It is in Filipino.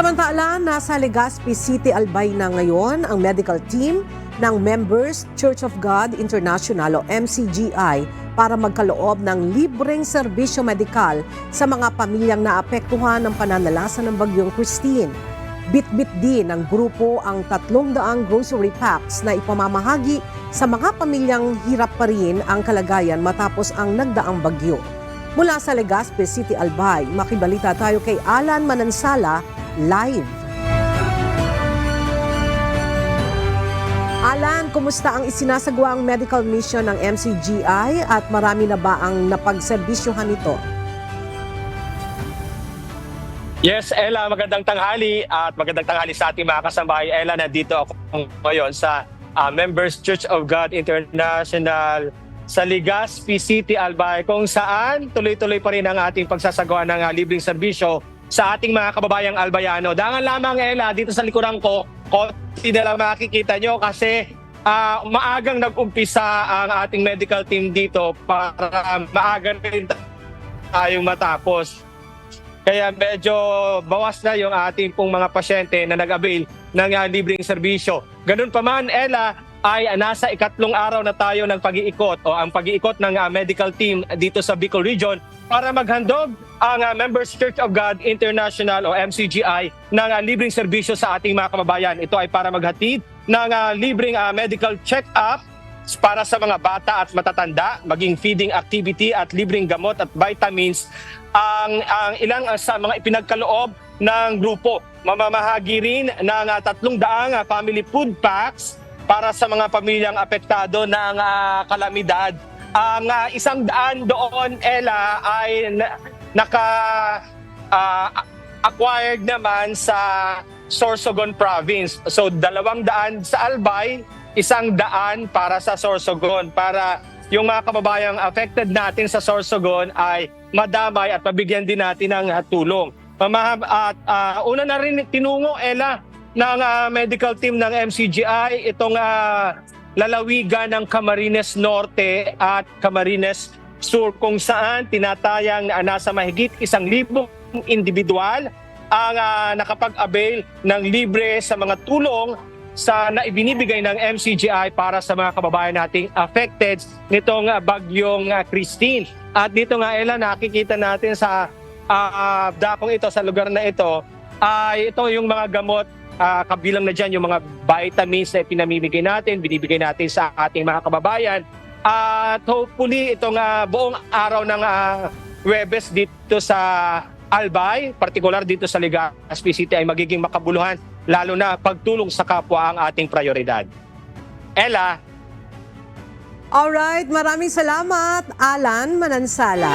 Samantala, nasa Legazpi City, Albay na ngayon ang medical team ng Members Church of God International o MCGI para magkaloob ng libreng serbisyo medikal sa mga pamilyang naapektuhan ng pananalasa ng Bagyong Christine. Bit-bit din ng grupo ang 300 grocery packs na ipamamahagi sa mga pamilyang hirap pa rin ang kalagayan matapos ang nagdaang bagyo. Mula sa Legazpi City, Albay, makibalita tayo kay Alan Manansala live. Alan, kumusta ang isinasagawang medical mission ng MCGI at marami na ba ang napagserbisyohan nito? Yes, Ella, magandang tanghali at magandang tanghali sa ating mga kasambahay. Ella, nandito ako ngayon sa Members Church of God International sa Legazpi City, Albay, kung saan tuloy-tuloy pa rin ang ating pagsasagawa ng libreng serbisyo sa ating mga kababayang Albayano. Dangan lamang, Ella, dito sa likuran ko, konti na lang makikita nyo kasi maagang nag-umpisa ang ating medical team dito para maagang rin tayong matapos. Kaya medyo bawas na yung ating pong mga pasyente na nag-avail ng libreng serbisyo. Ganun pa man, Ella, ay nasa ikatlong araw na tayo ng pag-iikot o ang pag-iikot ng medical team dito sa Bicol Region para maghandog ang Members Church of God International o MCGI ng libreng serbisyo sa ating mga kababayan. Ito ay para maghatid ng libreng medical check-up para sa mga bata at matatanda, maging feeding activity at libreng gamot at vitamins ang ilang sa mga ipinagkaloob ng grupo. Mamamahagi rin ng 300 family food packs para sa mga pamilyang apektado ng kalamidad. Ang 100 doon, Ella, ay naka-acquired naman sa Sorsogon Province. So 200 sa Albay, 100 para sa Sorsogon para yung mga kababayang affected natin sa Sorsogon ay madamay at pabigyan din natin ng tulong. Una na rin tinungo, Ella, ng medical team ng MCGI itong lalawigan ng Camarines Norte at Camarines Sur kung saan tinatayang nasa mahigit 1,000 individual ang nakapag-avail ng libre sa mga tulong na ibinibigay ng MCGI para sa mga kababayan nating affected nitong bagyong Christine. At dito nga, Ella, nakikita natin sa dakong ito, sa lugar na ito, ay ito yung mga gamot. Kabilang na dyan yung mga vitamins na pinamimigay natin, binibigay natin sa ating mga kababayan. At hopefully itong buong araw ng Huwebes dito sa Albay, partikular dito sa Legazpi City ay magiging makabuluhan, lalo na pagtulong sa kapwa ang ating prioridad. Ella. Alright, maraming salamat, Alan Manansala.